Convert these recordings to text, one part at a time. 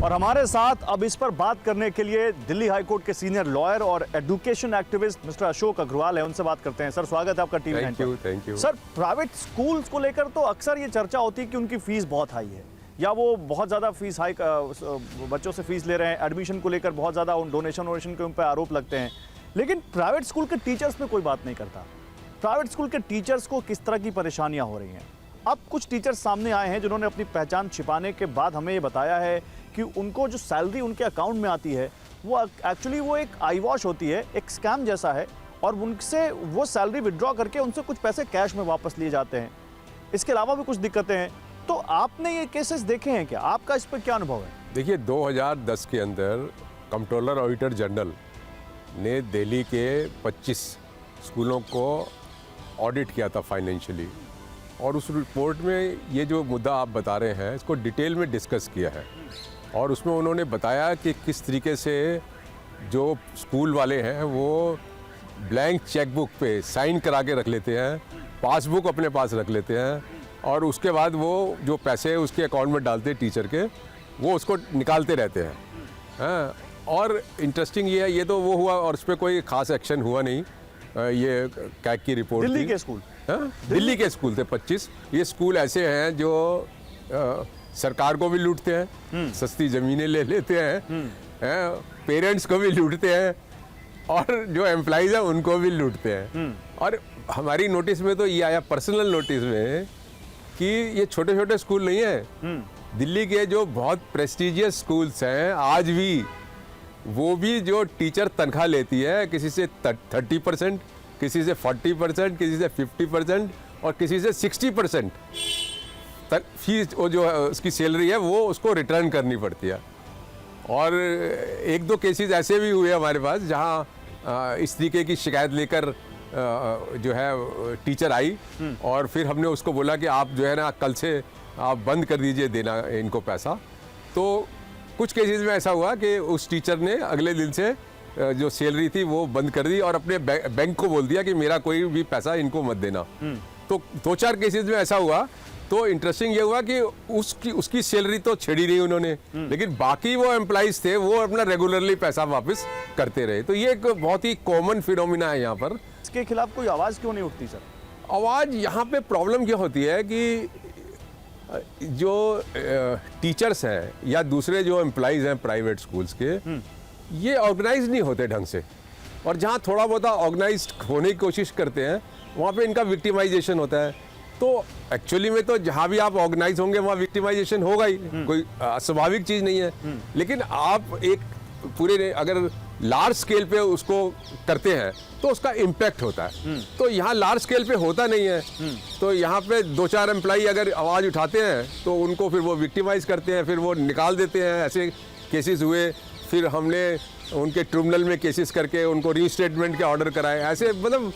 और हमारे साथ अब इस पर बात करने के लिए दिल्ली हाई कोर्ट के सीनियर लॉयर और education activist mister Ashok Agrawal है, उनसे बात करते हैं। सर स्वागत है आपका टीवी नाइन पर। Thank you. Sir, private schools को लेकर तो अक्सर ये चर्चा होती है कि उनकी फीस बहुत हाई है या वो बहुत ज़्यादा फीस हाई बच्चों से फीस ले रहे हैं, एडमिशन को लेकर बहुत ज़्यादा डोनेशन के उन पर आरोप लगते हैं। लेकिन प्राइवेट स्कूल के टीचर्स में कोई बात नहीं करता। प्राइवेट स्कूल के टीचर्स को किस तरह की परेशानियां हो रही हैं? अब कुछ टीचर्स सामने आए हैं जिन्होंने अपनी पहचान छिपाने के बाद हमें ये बताया है कि उनको जो सैलरी उनके अकाउंट में आती है वो एक्चुअली वो एक आई वॉश होती है, एक स्कैम जैसा है, और उनसे वो सैलरी विड्रॉ करके उनसे कुछ पैसे कैश में वापस लिए जाते हैं। इसके अलावा भी कुछ दिक्कतें हैं। तो आपने ये केसेस देखे हैं क्या? आपका इस पर क्या अनुभव है? देखिए, 2010 के अंदर कंट्रोलर ऑडिटर जनरल ने दिल्ली के 25 स्कूलों को ऑडिट किया था फाइनेंशियली, और उस रिपोर्ट में ये जो मुद्दा आप बता रहे हैं इसको डिटेल में डिस्कस किया है। और उसमें उन्होंने बताया कि किस तरीके से जो स्कूल वाले हैं वो ब्लैंक चेकबुक पे साइन करा के रख लेते हैं, पासबुक अपने पास रख लेते हैं, और उसके बाद वो जो पैसे उसके अकाउंट में डालते हैं टीचर के, वो उसको निकालते रहते हैं। हाँ, और इंटरेस्टिंग ये है, ये तो वो हुआ और उस पर कोई खास एक्शन हुआ नहीं। ये कैग की रिपोर्ट दिल्ली के स्कूल? हाँ, दिल्ली के स्कूल थे 25। ये स्कूल ऐसे हैं जो सरकार को भी लूटते हैं, सस्ती ज़मीनें ले लेते हैं, पेरेंट्स को भी लूटते हैं, और जो एम्प्लॉइज़ हैं उनको भी लूटते हैं। और हमारी नोटिस में तो ये आया, पर्सनल नोटिस में, कि ये छोटे छोटे स्कूल नहीं है। दिल्ली के जो बहुत प्रेस्टिजियस स्कूल्स हैं आज भी, वो भी जो टीचर तनख्वाह लेती है किसी से 30%, किसी से 40%, किसी से 50% और किसी से 60% फीस, वो जो उसकी सैलरी है वो उसको रिटर्न करनी पड़ती है। और एक दो केसेस ऐसे भी हुए हमारे पास जहाँ इस तरीके की शिकायत लेकर जो है टीचर आई, और फिर हमने उसको बोला कि आप जो है ना कल से आप बंद कर दीजिए देना इनको पैसा। तो कुछ केसेस में ऐसा हुआ कि उस टीचर ने अगले दिन से जो सैलरी थी वो बंद कर दी और अपने बैंक को बोल दिया कि मेरा कोई भी पैसा इनको मत देना। तो 2-4 केसेस में ऐसा हुआ। तो इंटरेस्टिंग ये हुआ कि उसकी सैलरी तो छेड़ी नहीं उन्होंने, लेकिन बाकी वो एम्प्लॉइज थे वो अपना रेगुलरली पैसा वापस करते रहे। तो ये एक बहुत ही कॉमन फिनोमिना है यहाँ पर। इसके खिलाफ कोई आवाज़ क्यों नहीं उठती सर? आवाज़ यहाँ पे प्रॉब्लम क्या होती है कि जो टीचर्स हैं या दूसरे जो एम्प्लॉइज हैं प्राइवेट स्कूल्स के, ये ऑर्गेनाइज नहीं होते ढंग से, और जहाँ थोड़ा बहुत ऑर्गेनाइज होने की कोशिश करते हैं वहाँ पे इनका विक्टिमाइजेशन होता है। तो एक्चुअली में तो जहाँ भी आप ऑर्गेनाइज होंगे वहाँ विक्टिमाइजेशन होगा ही, कोई स्वाभाविक चीज़ नहीं है। लेकिन आप एक पूरे अगर लार्ज स्केल पे उसको करते हैं तो उसका इम्पैक्ट होता है। तो यहाँ लार्ज स्केल पे होता नहीं है। तो यहाँ पे 2-4 एम्प्लॉई अगर आवाज़ उठाते हैं तो उनको फिर वो विक्टिमाइज करते हैं, फिर वो निकाल देते हैं। ऐसे केसेस हुए, फिर हमने उनके ट्रिब्यूनल में केसेस करके उनको रीस्टेटमेंट के ऑर्डर कराए। ऐसे मतलब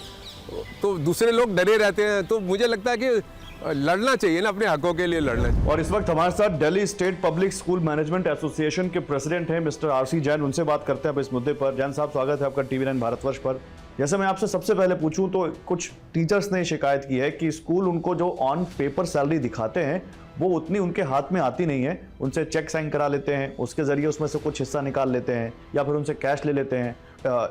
तो दूसरे लोग डरे रहते हैं। तो मुझे लगता है कि लड़ना चाहिए ना, अपने हकों के लिए लड़ना चाहिए। और इस वक्त हमारे साथ Delhi state public school management association के प्रेसिडेंट हैं मिस्टर आरसी जैन, उनसे बात करते हैं अब इस मुद्दे पर। जैन साहब, स्वागत है आपका टीवी 9 भारतवर्ष पर। जैसे मैं आपसे सबसे पहले पूछूं तो कुछ टीचर्स ने शिकायत की है कि स्कूल उनको जो ऑन पेपर सैलरी दिखाते हैं वो उतनी उनके हाथ में आती नहीं है। उनसे चेक साइन करा लेते हैं, उसके जरिए उसमें से कुछ हिस्सा निकाल लेते हैं या फिर उनसे कैश ले लेते हैं।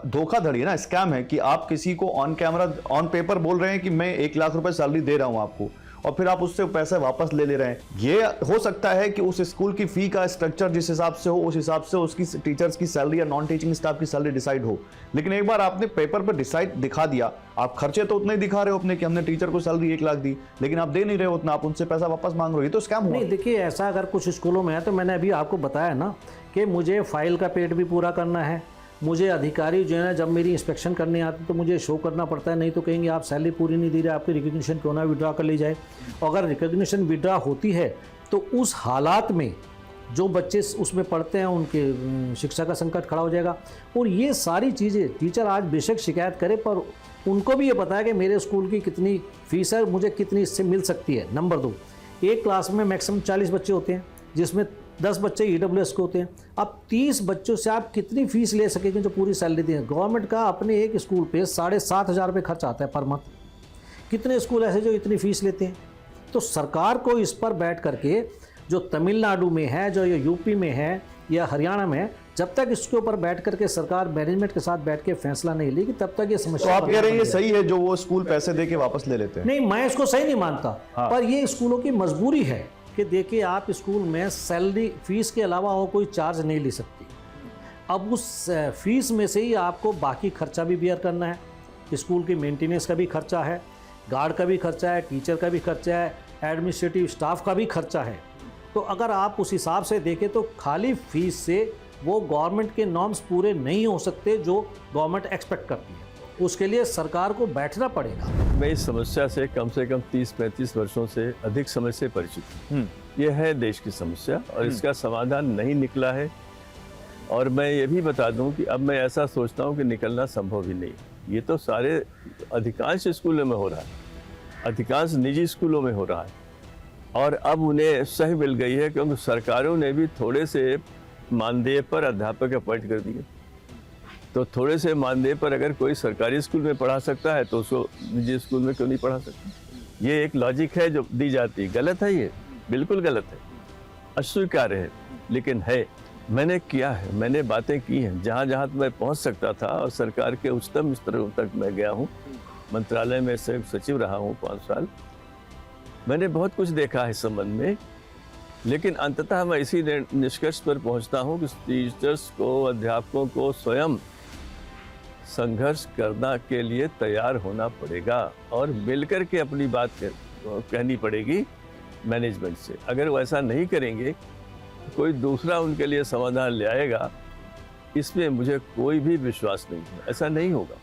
धोखाधड़ी है ना, स्कैम है कि आप किसी को ऑन कैमरा ऑन पेपर बोल रहे हैं कि मैं 1 लाख रुपए सैलरी दे रहा हूं आपको, और फिर आप उससे पैसे वापस ले ले रहे हैं। ये हो सकता है कि उस स्कूल की फी का स्ट्रक्चर जिस हिसाब से हो उस हिसाब से उसकी टीचर्स की सैलरी या नॉन टीचिंग स्टाफ की सैलरी डिसाइड हो, लेकिन एक बार आपने पेपर पर डिसाइड दिखा दिया, आप खर्चे तो उतने ही दिखा रहे हो अपने कि हमने टीचर को सैलरी 1 लाख दी, लेकिन आप दे नहीं रहे हो उतना, आप उनसे पैसा वापस मांग रहे हो। ये तो स्कैम हुआ। नहीं, देखिए, ऐसा अगर कुछ स्कूलों में है तो मैंने अभी आपको बताया ना कि मुझे फाइल का पेड भी पूरा करना है, मुझे अधिकारी जो है ना जब मेरी इंस्पेक्शन करने आते तो मुझे शो करना पड़ता है, नहीं तो कहेंगे आप सैलरी पूरी नहीं दे रहे, आपकी रिकग्निशन क्यों ना विड्रॉ कर ली जाए। और अगर रिकग्निशन विड्रॉ होती है तो उस हालात में जो बच्चे उसमें पढ़ते हैं उनके शिक्षा का संकट खड़ा हो जाएगा। और ये सारी चीज़ें टीचर आज बेशक शिकायत करे, पर उनको भी ये पता है कि मेरे स्कूल की कितनी फीस है, मुझे कितनी इससे मिल सकती है। नंबर 2, एक क्लास में मैक्सिमम 40 बच्चे होते हैं जिसमें 10 बच्चे EWS के होते हैं। अब 30 बच्चों से आप कितनी फीस ले सकेंगे जो पूरी सैलरी दें? गवर्नमेंट का अपने एक स्कूल पे 7,500 रुपये खर्च आता है पर मंथ। कितने स्कूल ऐसे जो इतनी फीस लेते हैं? तो सरकार को इस पर बैठ करके जो तमिलनाडु में है, जो ये यूपी में है, या हरियाणा में, जब तक इसके ऊपर बैठ करके सरकार मैनेजमेंट के साथ बैठ के फैसला नहीं लेगी तब तक ये तो समस्या आप कह रहे हैं ये सही है जो वो स्कूल पैसे दे के वापस ले लेते हैं? नहीं, मैं इसको सही नहीं मानता। पर ये स्कूलों की मजबूरी है कि देखिए आप स्कूल में सैलरी फीस के अलावा और कोई चार्ज नहीं ले सकती। अब उस फीस में से ही आपको बाकी खर्चा भी बियर करना है, स्कूल की मेंटेनेंस का भी खर्चा है, गार्ड का भी खर्चा है, टीचर का भी खर्चा है, एडमिनिस्ट्रेटिव स्टाफ का भी खर्चा है। तो अगर आप उस हिसाब से देखें तो खाली फीस से वो गवर्नमेंट के नॉर्म्स पूरे नहीं हो सकते जो गवर्नमेंट एक्सपेक्ट करती है। उसके लिए सरकार को बैठना पड़ेगा। मैं इस समस्या से कम 30-35 वर्षों से अधिक समय से परिचित हूँ। ये है देश की समस्या और इसका समाधान नहीं निकला है। और मैं ये भी बता दूं कि अब मैं ऐसा सोचता हूं कि निकलना संभव ही नहीं। ये तो सारे अधिकांश स्कूलों में हो रहा है, अधिकांश निजी स्कूलों में हो रहा है। और अब उन्हें सही मिल गई है क्योंकि सरकारों ने भी थोड़े से मानदेय पर अध्यापक अपॉइंट कर दिए। तो थोड़े से मानदेय पर अगर कोई सरकारी स्कूल में पढ़ा सकता है तो उसको निजी स्कूल में क्यों नहीं पढ़ा सकता? ये एक लॉजिक है जो दी जाती है। गलत है, ये बिल्कुल गलत है, अस्वीकार्य है, लेकिन है। मैंने किया है, मैंने बातें की हैं जहाँ जहाँ मैं पहुँच सकता था और सरकार के उच्चतम स्तरों तक मैं गया हूँ। मंत्रालय में संयुक्त सचिव रहा हूँ 5 साल। मैंने बहुत कुछ देखा है इस संबंध में, लेकिन अंततः मैं इसी निष्कर्ष पर पहुँचता हूँ कि टीचर्स को, अध्यापकों को स्वयं संघर्ष करना के लिए तैयार होना पड़ेगा और मिलकर के अपनी बात कहनी पड़ेगी मैनेजमेंट से। अगर वो ऐसा नहीं करेंगे कोई दूसरा उनके लिए समाधान ले आएगा, इसमें मुझे कोई भी विश्वास नहीं है। ऐसा नहीं होगा।